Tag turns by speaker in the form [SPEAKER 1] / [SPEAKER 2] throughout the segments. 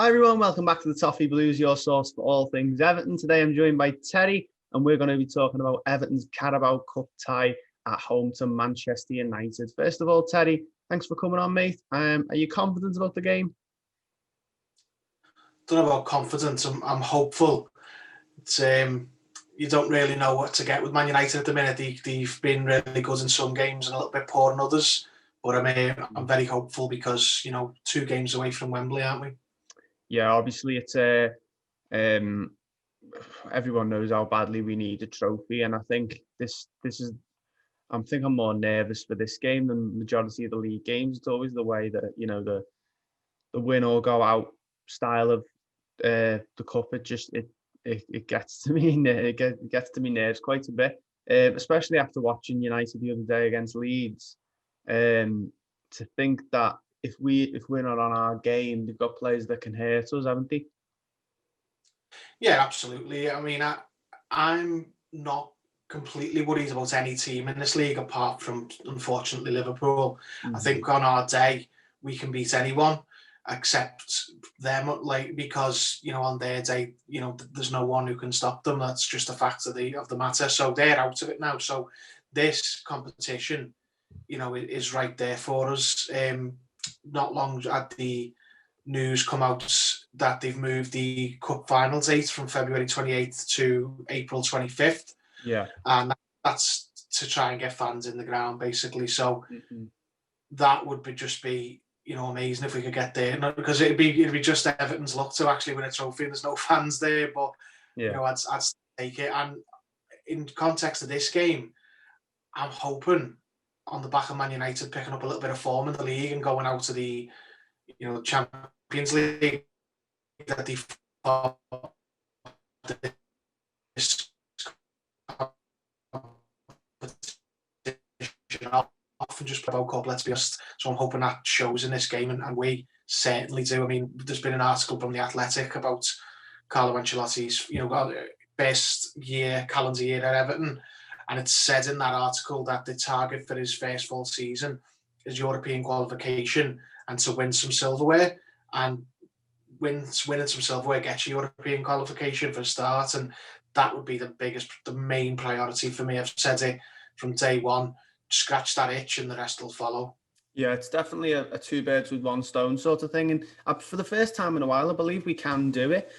[SPEAKER 1] Hi everyone, welcome back to the Toffee Blues, your source for all things Everton. Today I'm joined by Terry and we're going to be talking about Everton's Carabao Cup tie at home to Manchester United. First of all, Terry, thanks for coming on, mate. Are you confident about the game?
[SPEAKER 2] Don't know about confidence. I'm hopeful. It's you don't really know what to get with Man United at the minute. They've been really good in some games and a little bit poor in others. But I'm very hopeful because 2 games away from Wembley, aren't we?
[SPEAKER 1] Yeah, obviously it's everyone knows how badly we need a trophy, and I think this is. I'm more nervous for this game than the majority of the league games. It's always the way that the win or go out style of the cup. It gets to me. It gets to me nerves quite a bit, especially after watching United the other day against Leeds. To think that if we're not on our game, they've got players that can hurt us, haven't they?
[SPEAKER 2] Yeah, absolutely. I mean, I'm not completely worried about any team in this league apart from, unfortunately, Liverpool. Mm-hmm. I think on our day we can beat anyone except them, because on their day, there's no one who can stop them. That's just a fact of the matter. So they're out of it now. So this competition, is right there for us. Not long had the news come out that they've moved the cup final date from February 28th to April 25th.
[SPEAKER 1] Yeah.
[SPEAKER 2] And that's to try and get fans in the ground, basically. So that would be amazing if we could get there. Not because it'd be just Everton's luck to actually win a trophy and there's no fans there, but I'd take it. And in context of this game, I'm hoping on the back of Man United picking up a little bit of form in the league and going out to the Champions League, that they this off and just play about cup, let's be honest. So I'm hoping that shows in this game, and we certainly do. I mean, there's been an article from The Athletic about Carlo Ancelotti's best calendar year at Everton, and it said in that article that the target for his first full season is European qualification and to win some silverware. And winning some silverware gets you European qualification for a start, and that would be the main priority for me. I've said it from day one. Scratch that itch and the rest will follow. Yeah,
[SPEAKER 1] it's definitely a 2 birds with 1 stone sort of thing. And for the first time in a while, I believe we can do it.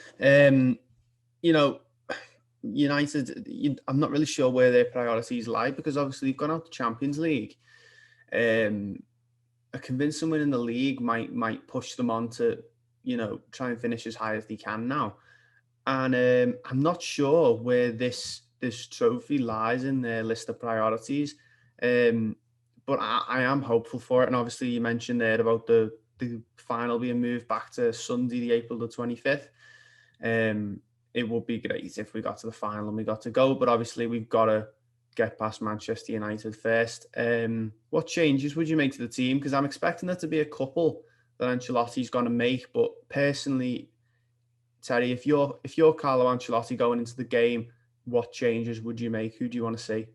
[SPEAKER 1] United, I'm not really sure where their priorities lie, because obviously they've gone out to Champions League. A convincing win in the league might push them on to, try and finish as high as they can now. And I'm not sure where this trophy lies in their list of priorities. But I am hopeful for it. And obviously you mentioned there about the final being moved back to Sunday, the April the 25th. It would be great if we got to the final and we got to go, but obviously we've got to get past Manchester United first. What changes would you make to the team? Because I'm expecting there to be a couple that Ancelotti's going to make, but personally, Terry, if you're Carlo Ancelotti going into the game, what changes would you make? Who do you want to see?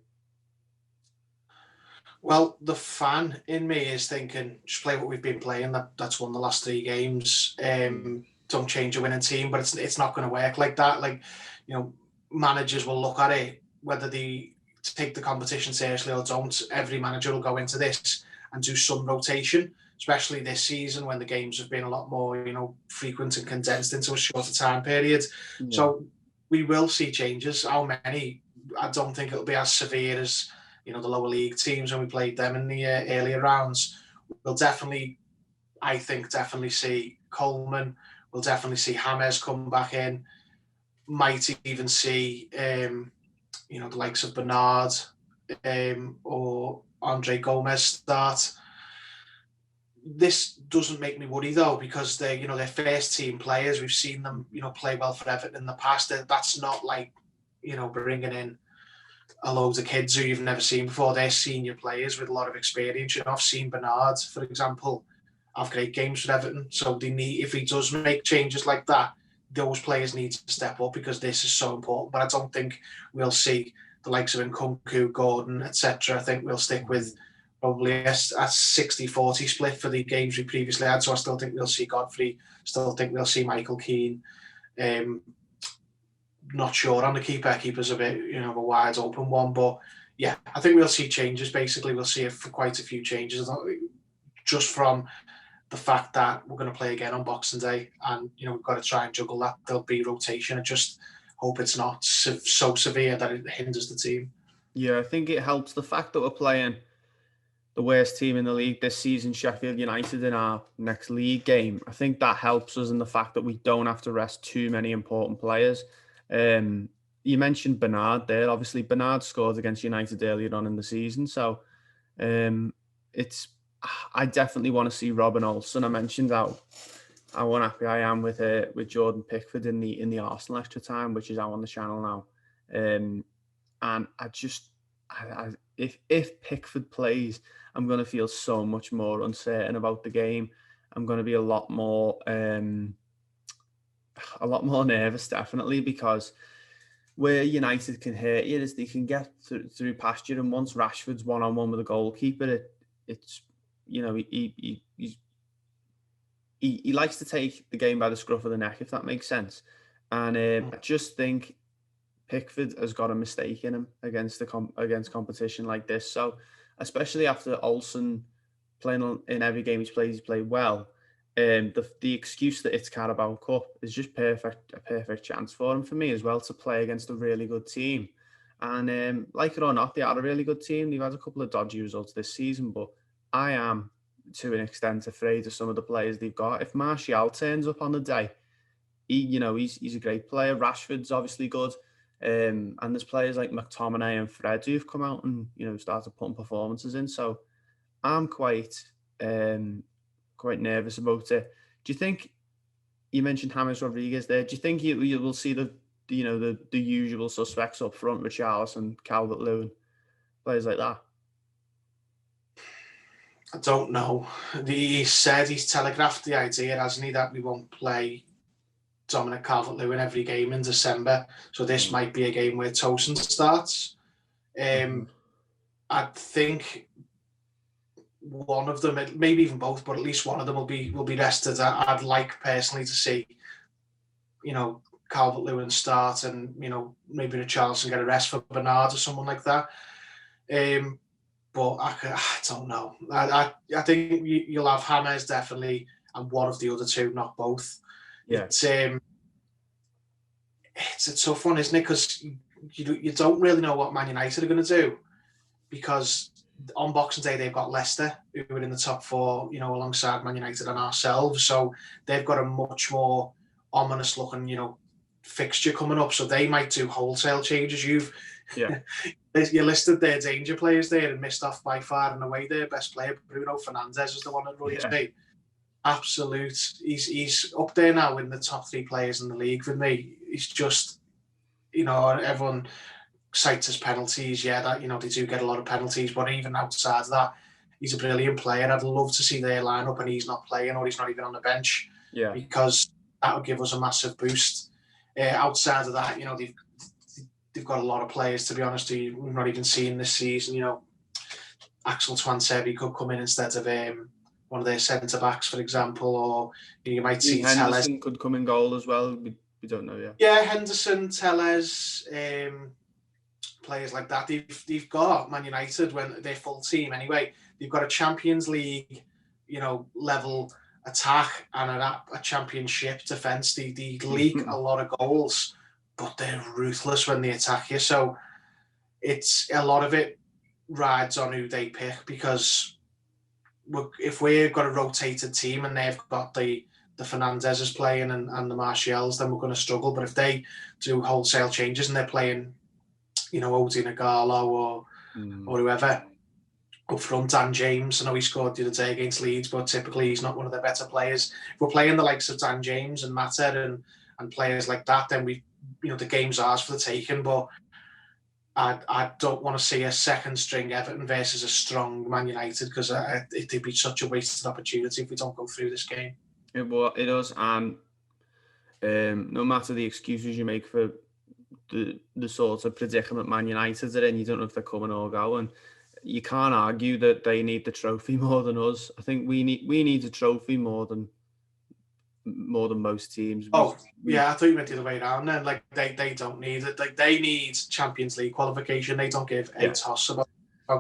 [SPEAKER 2] Well, the fan in me is thinking, just play what we've been playing. That's won the last 3 games. Don't change a winning team, but it's not going to work like that. Managers will look at it, whether they take the competition seriously or don't. Every manager will go into this and do some rotation, especially this season when the games have been a lot more, frequent and condensed into a shorter time period. Yeah. So we will see changes. How many? I don't think it'll be as severe as the lower league teams when we played them in the earlier rounds. We'll definitely see Coleman. We'll definitely see James come back in. Might even see, the likes of Bernard or Andre Gomez start. This doesn't make me worry though, because they're first team players. We've seen them, play well for Everton in the past. That's not like, bringing in a load of kids who you've never seen before. They're senior players with a lot of experience. I've seen Bernard, for example, have great games for Everton. So they need, if he does make changes like that, those players need to step up, because this is so important. But I don't think we'll see the likes of Nkunku, Gordon, etc. I think we'll stick with probably a 60-40 split for the games we previously had. So I still think we'll see Godfrey. Still think we'll see Michael Keane. Not sure on the keeper. Keeper's a bit, a wide open one, but yeah, I think we'll see changes. Basically, we'll see quite a few changes, just from the fact that we're going to play again on Boxing Day, and we've got to try and juggle that. There'll be rotation. I just hope it's not so severe that it hinders the team.
[SPEAKER 1] Yeah, I think it helps the fact that we're playing the worst team in the league this season, Sheffield United, in our next league game. I think that helps us in the fact that we don't have to rest too many important players. You mentioned Bernard there. Obviously, Bernard scored against United earlier on in the season, so I definitely want to see Robin Olsen. I mentioned how unhappy I am with Jordan Pickford in the Arsenal extra time, which is out on the channel now. And if Pickford plays, I'm going to feel so much more uncertain about the game. I'm going to be a lot more nervous, definitely, because where United can hurt you is they can get through past you, and once Rashford's one-on-one with a goalkeeper, it's he likes to take the game by the scruff of the neck, if that makes sense. And I just think Pickford has got a mistake in him against competition like this. So, especially after Olsen playing in every game he's played well. The excuse that it's Carabao Cup is just a perfect chance for him, for me as well, to play against a really good team. And like it or not, they are a really good team. They've had a couple of dodgy results this season, but I am, to an extent, afraid of some of the players they've got. If Martial turns up on the day, he's a great player. Rashford's obviously good. And there's players like McTominay and Fred who've come out and started putting performances in. So I'm quite nervous about it. Do you think, you mentioned James Rodriguez there, do you think you will see the usual suspects up front, Richarlison, Calvert-Lewin, players like that?
[SPEAKER 2] I don't know. He said he's telegraphed the idea, hasn't he, that we won't play Dominic Calvert-Lewin every game in December. So this might be a game where Tosin starts. I think one of them, maybe even both, but at least one of them will be rested. I'd like personally to see, Calvert-Lewin start, and maybe Richarlison get a rest for Bernard or someone like that. But I don't know. I think you'll have James definitely, and one of the other two, not both. Yeah. It's a tough one, isn't it? Because you don't really know what Man United are going to do, because on Boxing Day they've got Leicester, who are in the top four, alongside Man United and ourselves. So they've got a much more ominous looking, fixture coming up. So they might do wholesale changes. You listed their danger players there and missed off by far and away their best player. Bruno Fernandes is the one that worries me. Absolute. He's up there now in the top three players in the league with me. He's just, everyone cites his penalties. Yeah, that they do get a lot of penalties, but even outside of that, he's a brilliant player. I'd love to see their lineup and he's not playing, or he's not even on the bench. Yeah, because that would give us a massive boost. Outside of that, they've got a lot of players, to be honest. We've not even seen this season. Axel Tuanzebe could come in instead of one of their centre backs, for example, or you might see
[SPEAKER 1] Henderson could come in goal as well. We don't know yet.
[SPEAKER 2] Yeah, Henderson, Telles, players like that. They've got Man United, when they're full team anyway. They've got a Champions League, level attack and a championship defence. They leak a lot of goals, but they're ruthless when they attack you. So it's a lot of it rides on who they pick, because if we've got a rotated team and they've got the Fernandezes playing and the Martials, then we're going to struggle. But if they do wholesale changes and they're playing, Odi Nagalo or whoever up front, Dan James, I know he scored the other day against Leeds, but typically he's not one of their better players. If we're playing the likes of Dan James and Mata and players like that, then the game's ours for the taking. But I don't want to see a second string Everton versus a strong Man United, because it'd be such a wasted opportunity if we don't go through this game.
[SPEAKER 1] It does, and no matter the excuses you make for the sort of predicament Man United are in, you don't know if they're coming or going. you can't argue that they need the trophy more than us. I think we need a trophy more than most teams.
[SPEAKER 2] I thought you meant the other way around. Then, like they don't need it. Like they need Champions League qualification. They don't give a toss about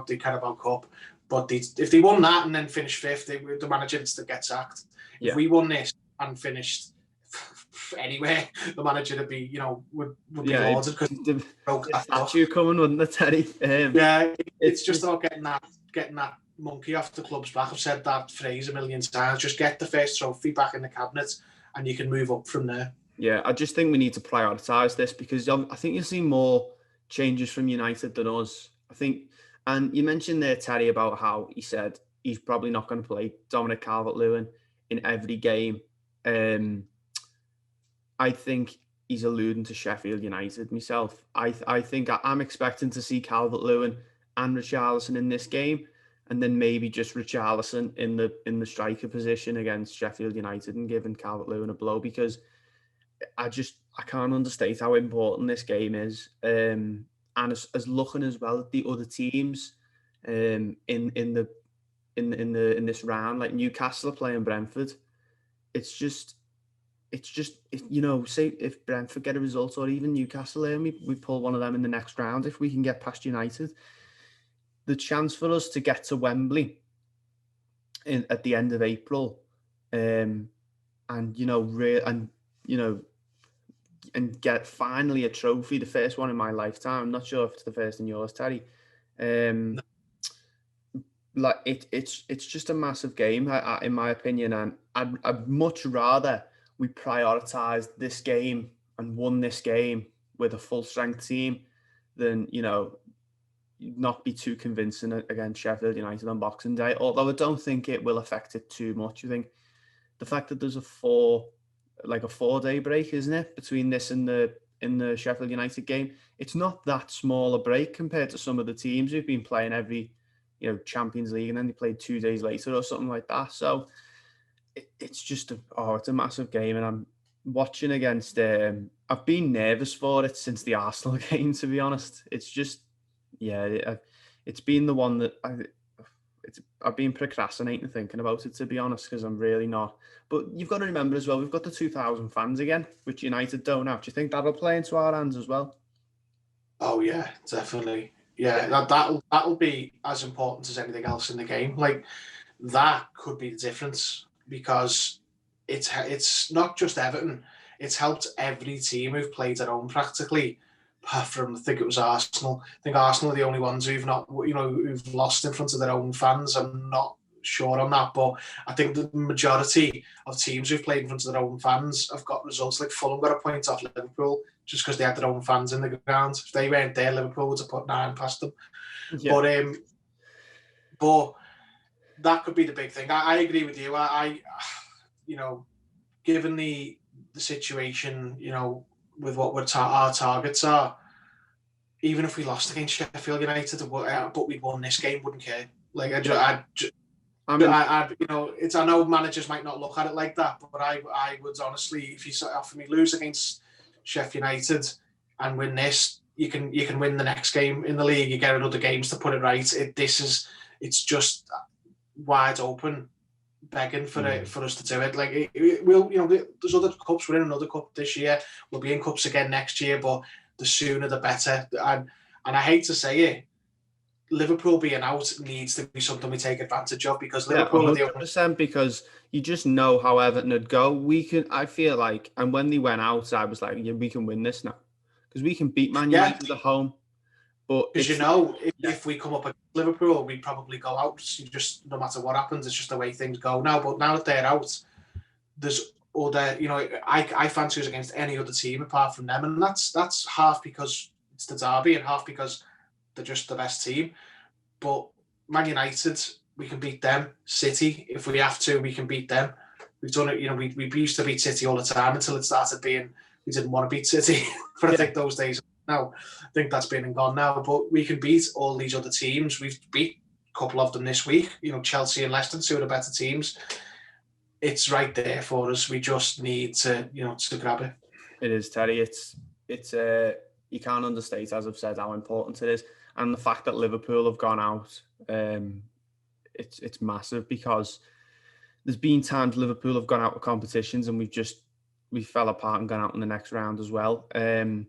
[SPEAKER 2] the Carabao Cup. But if they won that and then finished fifth, the manager needs to get sacked.
[SPEAKER 1] Yeah.
[SPEAKER 2] If we won this and finished anywhere, the manager would be, would be lauded because broke that
[SPEAKER 1] statue coming, wouldn't it, Terry?
[SPEAKER 2] It's just about getting that monkey off the club's back. I've said that phrase a million times. Just get the first trophy back in the cabinet, and you can move up from there.
[SPEAKER 1] Yeah, I just think we need to prioritise this because I think you'll see more changes from United than us. I think, and you mentioned there, Terry, about how he said he's probably not going to play Dominic Calvert-Lewin in every game. I think he's alluding to Sheffield United myself. I think I'm expecting to see Calvert-Lewin and Richarlison in this game, and then maybe just Richarlison in the striker position against Sheffield United and giving Calvert-Lewin a blow, because I can't understate how important this game is. And as looking as well at the other teams in this round, like Newcastle are playing Brentford. It's just say if Brentford get a result, or even Newcastle, and we pull one of them in the next round, if we can get past United, the chance for us to get to Wembley at the end of April, and get finally a trophy, the first one in my lifetime. I'm not sure if it's the first in yours, Terry. Like it's just a massive game, in my opinion, and I'd much rather we prioritised this game and won this game with a full strength team than not be too convincing against Sheffield United on Boxing Day. Although I don't think it will affect it too much. I think the fact that there's a 4-day break, isn't it, between this and the Sheffield United game? It's not that small a break compared to some of the teams who've been playing every Champions League, and then they played 2 days later or something like that. So it's a massive game, and I'm watching against. I've been nervous for it since the Arsenal game, to be honest. It's just, it's been the one that I've been procrastinating thinking about it, to be honest, because I'm really not. But you've got to remember as well, we've got the 2,000 fans again, which United don't have. Do you think that'll play into our hands as well?
[SPEAKER 2] Oh yeah, definitely. Yeah, that'll be as important as anything else in the game. Like, that could be the difference, because it's not just Everton. It's helped every team who've played at home practically, apart from, I think it was Arsenal. I think Arsenal are the only ones who've lost in front of their own fans. I'm not sure on that, but I think the majority of teams who've played in front of their own fans have got results. Like Fulham got a point off Liverpool just because they had their own fans in the ground. If they weren't there, Liverpool would have put 9 past them. Yeah. But that could be the big thing. I agree with you. I given the situation, with what our targets are, even if we lost against Sheffield United, but we'd won this game, wouldn't care. Like, I know managers might not look at it like that, but I would honestly, if you offer me lose against Sheffield United and win this, you can win the next game in the league. You get another games to put it right. It's just wide open, begging for us to do it. Like, there's other cups. We're in another cup this year. We'll be in cups again next year, but the sooner the better. And I hate to say it, Liverpool being out needs to be something we take advantage of, because Liverpool are the
[SPEAKER 1] 100%, because you just know how Everton would go. I feel like, and when they went out, I was like, we can win this now, because we can beat Man United at home. But
[SPEAKER 2] because if we come up against Liverpool, we'd probably go out. Just no matter what happens, it's just the way things go now. But now that they're out, there's other. I fancy us against any other team apart from them, and that's half because it's the derby and half because they're just the best team. But Man United, we can beat them. City, if we have to, we can beat them. We've done it. We used to beat City all the time until it started being we didn't want to beat City. But I think those days now, I think that's been and gone now. But we can beat all these other teams. We've beat a couple of them this week. Chelsea and Leicester, 2 of the better teams. It's right there for us. We just need to grab it.
[SPEAKER 1] It is, Terry. It's you can't understate, as I've said, how important it is. And the fact that Liverpool have gone out, it's massive, because there's been times Liverpool have gone out of competitions and we fell apart and gone out in the next round as well. And,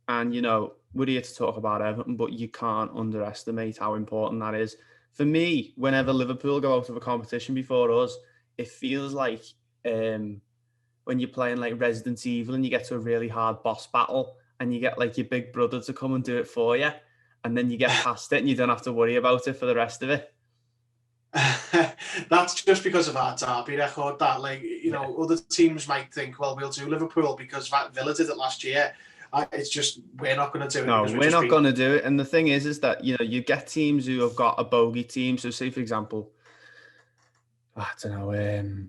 [SPEAKER 1] you know, we're here to talk about Everton, but you can't underestimate how important that is. For me, whenever Liverpool go out of a competition before us, it feels like when you're playing like Resident Evil and you get to a really hard boss battle and you get like your big brother to come and do it for you, and then you get past it and you don't have to worry about it for the rest of it.
[SPEAKER 2] That's just because of our derby record. That, like, you know, other teams might think, well, we'll do Liverpool because Villa did it last year. It's just, we're not going to do it.
[SPEAKER 1] No, we're not going to do it. And the thing is that, you know, you get teams who have got a bogey team. So say, for example, I don't know,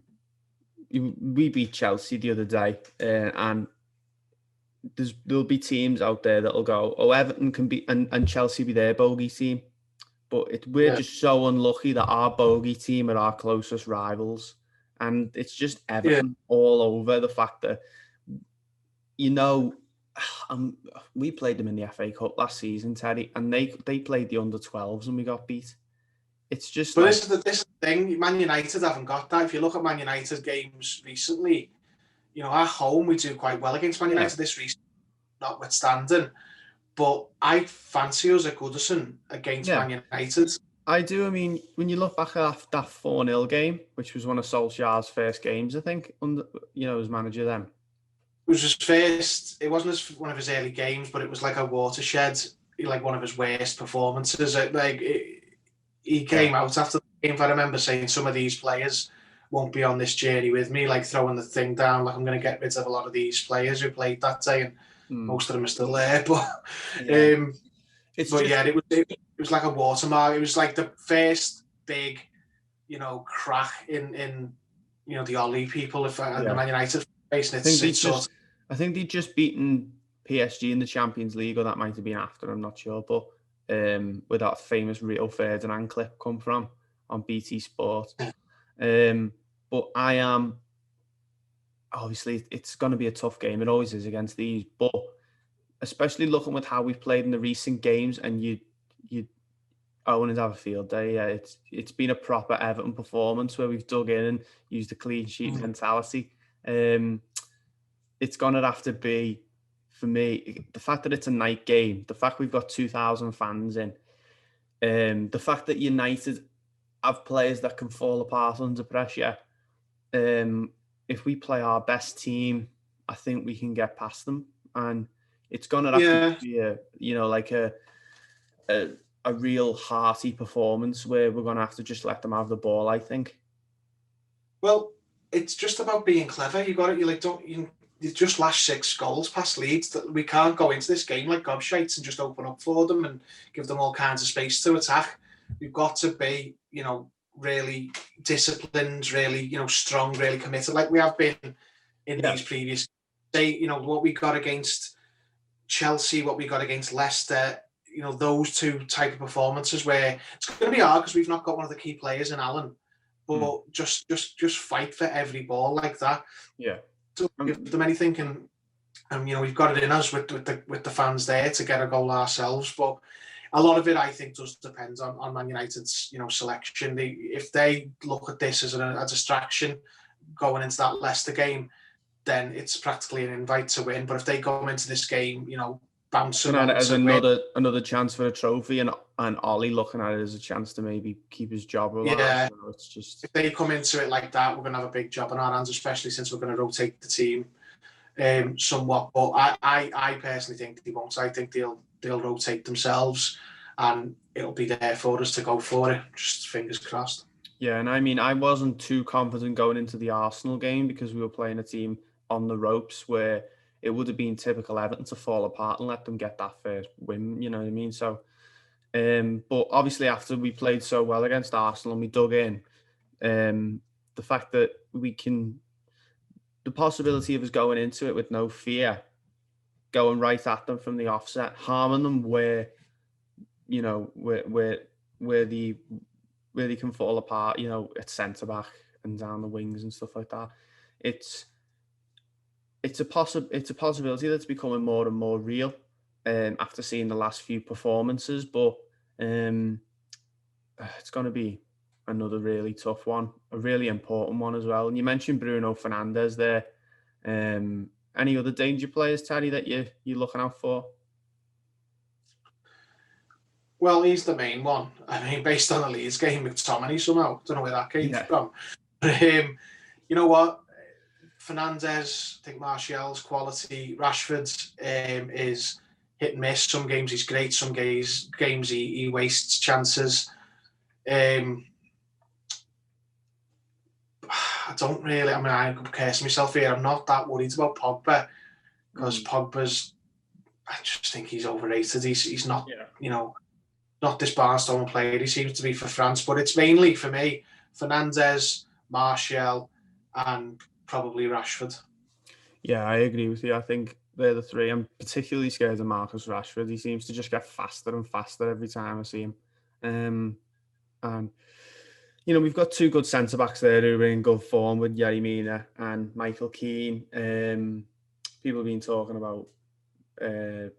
[SPEAKER 1] we beat Chelsea the other day, and there'll be teams out there that'll go, oh, Everton can be, and Chelsea be their bogey team. But we're just so unlucky that our bogey team are our closest rivals. And it's just Everton all over. The fact that, you know, we played them in the FA Cup last season, Terry, and they played the under-12s and we got beat. It's just.
[SPEAKER 2] But like, this is the thing. Man United haven't got that. If you look at Man United games recently, you know, at home we do quite well against Man United this recent, notwithstanding. But I fancy us at Goodison against Man United.
[SPEAKER 1] I do. I mean, when you look back at that 4-0 game, which was one of Solskjaer's first games, I think, as manager then.
[SPEAKER 2] It was his first. It wasn't one of his early games, but it was like a watershed, like one of his worst performances. He came out after the game. I remember saying, some of these players won't be on this journey with me, like throwing the thing down, like I'm going to get rid of a lot of these players who played that day, and most of them are still there. But it was like a watermark. It was like the first big, you know, crack in you know, the Ollie people the Man United face.
[SPEAKER 1] I think they'd just beaten PSG in the Champions League, or that might have been after, I'm not sure. But where that famous Rio Ferdinand clip come from on BT Sport. But I am, obviously, it's going to be a tough game. It always is against these. But especially looking with how we've played in the recent games, and you Owen and have a field day. Yeah, it's been a proper Everton performance where we've dug in and used the clean sheet mentality. It's going to have to be, for me, the fact that it's a night game, the fact we've got 2,000 fans in, the fact that United have players that can fall apart under pressure. If we play our best team, I think we can get past them, and it's going to have to be a real hearty performance where we're going to have to just let them have the ball, I think.
[SPEAKER 2] Well, it's just about being clever. You just lashed 6 goals past Leeds. That we can't go into this game like gobshites and just open up for them and give them all kinds of space to attack. We've got to be, you know, really disciplined, really, you know, strong, really committed, like we have been in these previous. You know, what we got against Chelsea, what we got against Leicester. You know, those two type of performances where it's going to be hard because we've not got one of the key players in Allen, but just fight for every ball like that.
[SPEAKER 1] Yeah.
[SPEAKER 2] Don't give them anything, and you know, we've got it in us with the fans there to get a goal ourselves. But a lot of it, I think, does depend on Man United's, you know, selection. If they look at this as a distraction going into that Leicester game, then it's practically an invite to win. But if they go into this game, you know, bouncing
[SPEAKER 1] at it as another chance for a trophy, and Ollie looking at it as a chance to maybe keep his job alive.
[SPEAKER 2] Yeah,
[SPEAKER 1] so it's just,
[SPEAKER 2] if they come into it like that, we're going to have a big job on our hands, especially since we're going to rotate the team somewhat. But I personally think they won't. I think they'll rotate themselves, and it'll be there for us to go for it. Just fingers crossed.
[SPEAKER 1] Yeah, and I mean, I wasn't too confident going into the Arsenal game because we were playing a team on the ropes where it would have been typical Everton to fall apart and let them get that first win, you know what I mean? So, but obviously after we played so well against Arsenal and we dug in, the fact that the possibility of us going into it with no fear, going right at them from the offset, harming them where they can fall apart, you know, at centre back and down the wings and stuff like that. It's a possibility that's becoming more and more real. after seeing the last few performances, but it's going to be another really tough one, a really important one as well. And you mentioned Bruno Fernandes there. Any other danger players, Terry, that you're looking out for?
[SPEAKER 2] Well, he's the main one. I mean, based on the Leeds game, McTominay somehow. Don't know where that came from. But you know what? Fernandes, I think Martial's quality. Rashford is hit and miss. Some games he's great. Some games he wastes chances. I don't really. I mean, I could curse myself here. I'm not that worried about Pogba because Pogba's. I just think he's overrated. He's not. You know, not this barnstorming player he seems to be for France. But it's mainly for me Fernandes, Martial, and probably Rashford.
[SPEAKER 1] Yeah, I agree with you. I think they're the three. I'm particularly scared of Marcus Rashford. He seems to just get faster and faster every time I see him. And we've got two good centre backs there who are in good form with Yerry Mina and Michael Keane. People have been talking about the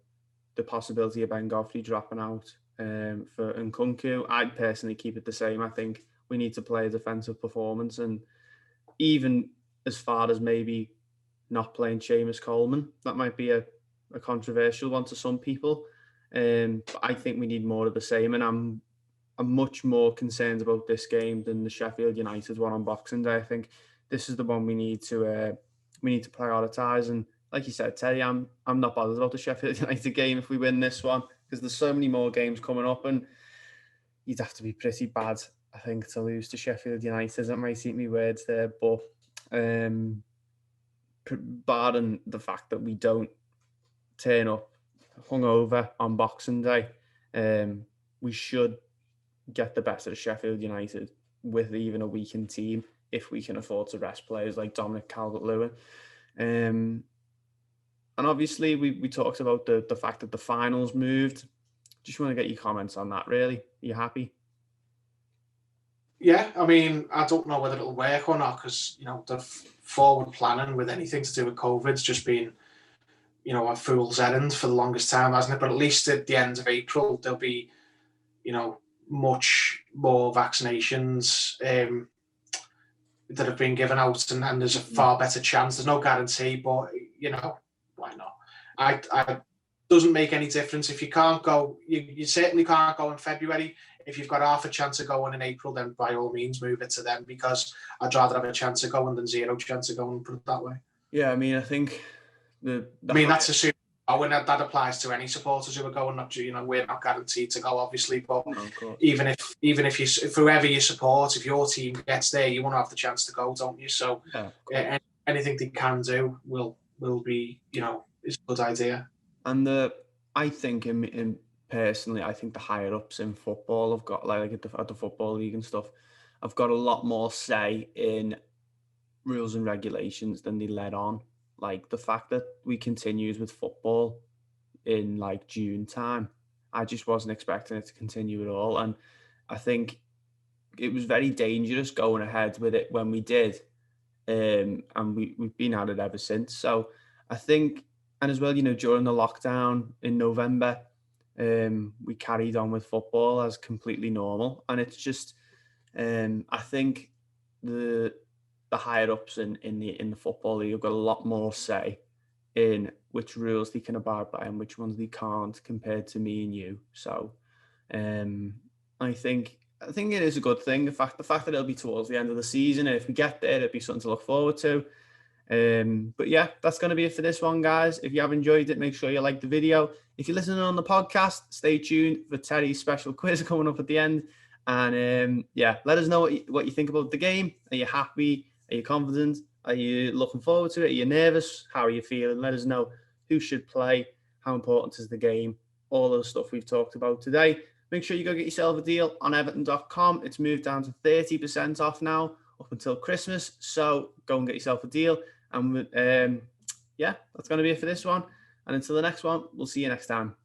[SPEAKER 1] possibility of Ben Godfrey dropping out for Nkunku. I'd personally keep it the same. I think we need to play a defensive performance, and even as far as maybe not playing Seamus Coleman. That might be a controversial one to some people. But I think we need more of the same, and I'm much more concerned about this game than the Sheffield United one on Boxing Day. I think this is the one we need to prioritise. And like you said, Terry, I'm not bothered about the Sheffield United game if we win this one, because there's so many more games coming up, and you'd have to be pretty bad, I think, to lose to Sheffield United. That might eat me words there, but barring the fact that we don't turn up hungover on Boxing Day, we should get the best of Sheffield United with even a weakened team if we can afford to rest players like Dominic Calvert-Lewin. And obviously, we talked about the fact that the finals moved. Just want to get your comments on that, really. Are you happy?
[SPEAKER 2] Yeah, I mean, I don't know whether it'll work or not because, the forward planning with anything to do with COVID's just been, a fool's errand for the longest time, hasn't it? But at least at the end of April, there'll be, much more vaccinations that have been given out, and there's a far better chance. There's no guarantee, but, why not? I doesn't make any difference. If you can't go, you certainly can't go in February. If you've got half a chance of going in April, then by all means move it to them, because I'd rather have a chance of going than zero chance of going, put it that way.
[SPEAKER 1] Yeah, I mean, I think
[SPEAKER 2] that's assuming that applies to any supporters who are going. Not, we're not guaranteed to go, obviously, but even if whoever you support, if your team gets there, you want to have the chance to go, don't you? So anything they can do will be, is a good idea.
[SPEAKER 1] And I think personally, I think the higher ups in football have got, like at the Football League and stuff, have got a lot more say in rules and regulations than they let on. Like the fact that we continued with football in like June time, I just wasn't expecting it to continue at all. And I think it was very dangerous going ahead with it when we did. And we've been at it ever since. So I think, and as well, during the lockdown in November, we carried on with football as completely normal. And it's just, I think the higher ups in the Football League have got a lot more say in which rules they can abide by and which ones they can't, compared to me and you. So I think it is a good thing. The fact that it'll be towards the end of the season, and if we get there, it'll be something to look forward to. But yeah, that's going to be it for this one, guys. If you have enjoyed it, make sure you like the video. If you're listening on the podcast, stay tuned for Terry's special quiz coming up at the end. And let us know what you think about the game. Are you happy? Are you confident? Are you looking forward to it? Are you nervous? How are you feeling? Let us know who should play, how important is the game, all of the stuff we've talked about today. Make sure you go get yourself a deal on Everton.com. It's moved down to 30% off now up until Christmas. So go and get yourself a deal. And that's going to be it for this one. And until the next one, we'll see you next time.